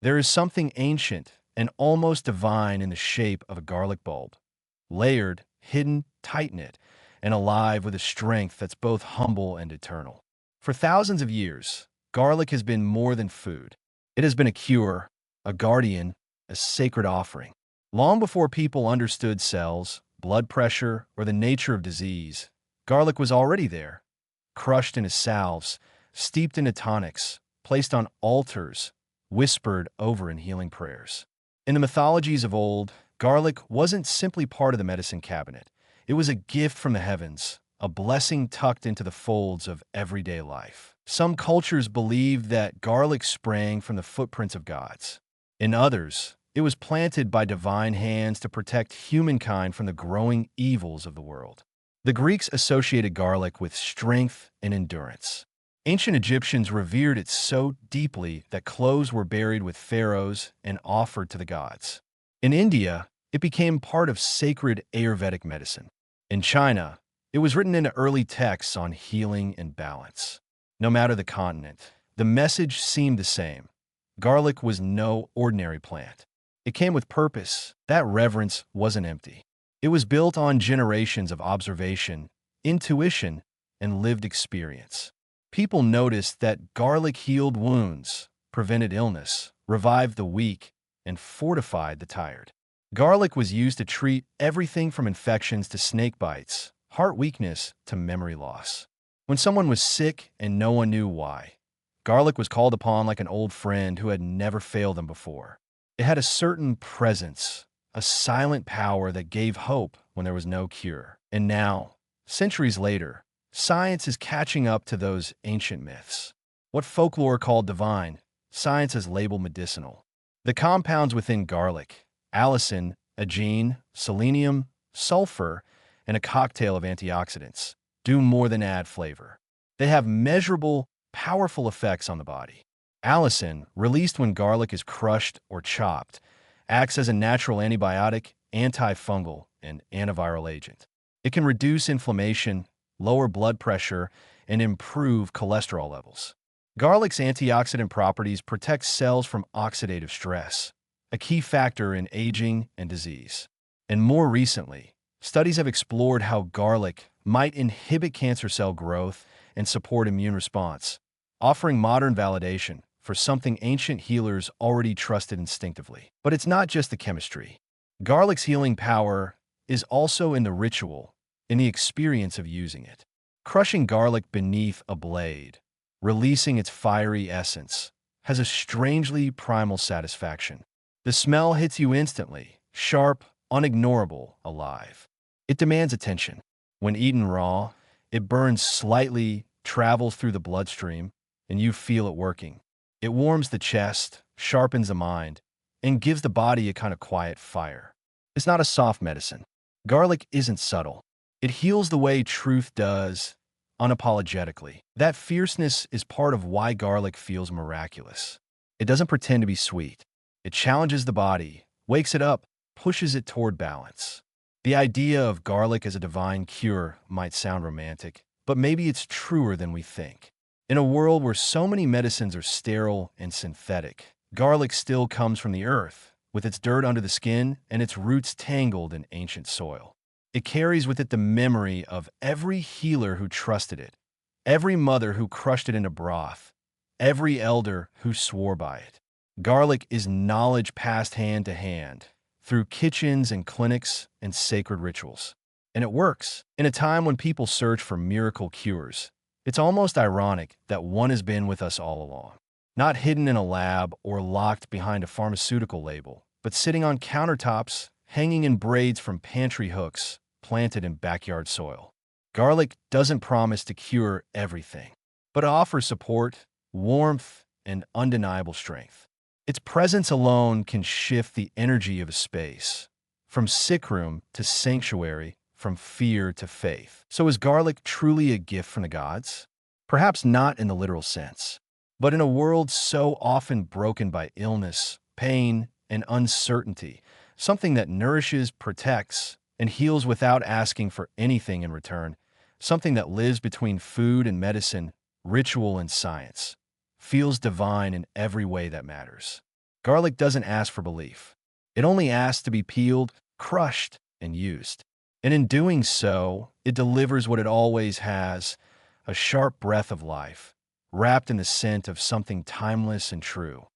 There is something ancient and almost divine in the shape of a garlic bulb, layered, hidden, tight-knit, and alive with a strength that's both humble and eternal. For thousands of years, garlic has been more than food. It has been a cure, a guardian, a sacred offering. Long before people understood cells, blood pressure, or the nature of disease, garlic was already there, crushed into salves, steeped into tonics, placed on altars, whispered over in healing prayers. In the mythologies of old, garlic wasn't simply part of the medicine cabinet. It was a gift from the heavens, a blessing tucked into the folds of everyday life. Some cultures believed that garlic sprang from the footprints of gods. In others, it was planted by divine hands to protect humankind from the growing evils of the world. The Greeks associated garlic with strength and endurance. Ancient Egyptians revered it so deeply that clothes were buried with pharaohs and offered to the gods. In India, it became part of sacred Ayurvedic medicine. In China, it was written into early texts on healing and balance. No matter the continent, the message seemed the same. Garlic was no ordinary plant. It came with purpose. That reverence wasn't empty. It was built on generations of observation, intuition, and lived experience. People noticed that garlic healed wounds, prevented illness, revived the weak, and fortified the tired. Garlic was used to treat everything from infections to snake bites, heart weakness to memory loss. When someone was sick and no one knew why, garlic was called upon like an old friend who had never failed them before. It had a certain presence, a silent power that gave hope when there was no cure. And now, centuries later, science is catching up to those ancient myths. What folklore called divine, science has labeled medicinal. The compounds within garlic, allicin, aegin, selenium, sulfur, and a cocktail of antioxidants, do more than add flavor. They have measurable, powerful effects on the body. Allicin, released when garlic is crushed or chopped, acts as a natural antibiotic, antifungal, and antiviral agent. It can reduce inflammation, lower blood pressure, and improve cholesterol levels. Garlic's antioxidant properties protect cells from oxidative stress, a key factor in aging and disease. And more recently, studies have explored how garlic might inhibit cancer cell growth and support immune response, offering modern validation for something ancient healers already trusted instinctively. But it's not just the chemistry. Garlic's healing power is also in the ritual, in the experience of using it. Crushing garlic beneath a blade, releasing its fiery essence, has a strangely primal satisfaction. The smell hits you instantly, sharp, unignorable, alive. It demands attention. When eaten raw, it burns slightly, travels through the bloodstream, and you feel it working. It warms the chest, sharpens the mind, and gives the body a kind of quiet fire. It's not a soft medicine. Garlic isn't subtle. It heals the way truth does, unapologetically. That fierceness is part of why garlic feels miraculous. It doesn't pretend to be sweet. It challenges the body, wakes it up, pushes it toward balance. The idea of garlic as a divine cure might sound romantic, but maybe it's truer than we think. In a world where so many medicines are sterile and synthetic, garlic still comes from the earth, with its dirt under the skin and its roots tangled in ancient soil. It carries with it the memory of every healer who trusted it, every mother who crushed it into broth, every elder who swore by it. Garlic is knowledge passed hand to hand, through kitchens and clinics and sacred rituals. And it works. In a time when people search for miracle cures, it's almost ironic that one has been with us all along. Not hidden in a lab or locked behind a pharmaceutical label, but sitting on countertops, hanging in braids from pantry hooks, planted in backyard soil. Garlic doesn't promise to cure everything, but offers support, warmth, and undeniable strength. Its presence alone can shift the energy of a space, from sick room to sanctuary, from fear to faith. So is garlic truly a gift from the gods? Perhaps not in the literal sense, but in a world so often broken by illness, pain, and uncertainty, something that nourishes, protects, and heals without asking for anything in return, something that lives between food and medicine, ritual and science, feels divine in every way that matters. Garlic doesn't ask for belief. It only asks to be peeled, crushed, and used. And in doing so, it delivers what it always has, a sharp breath of life, wrapped in the scent of something timeless and true.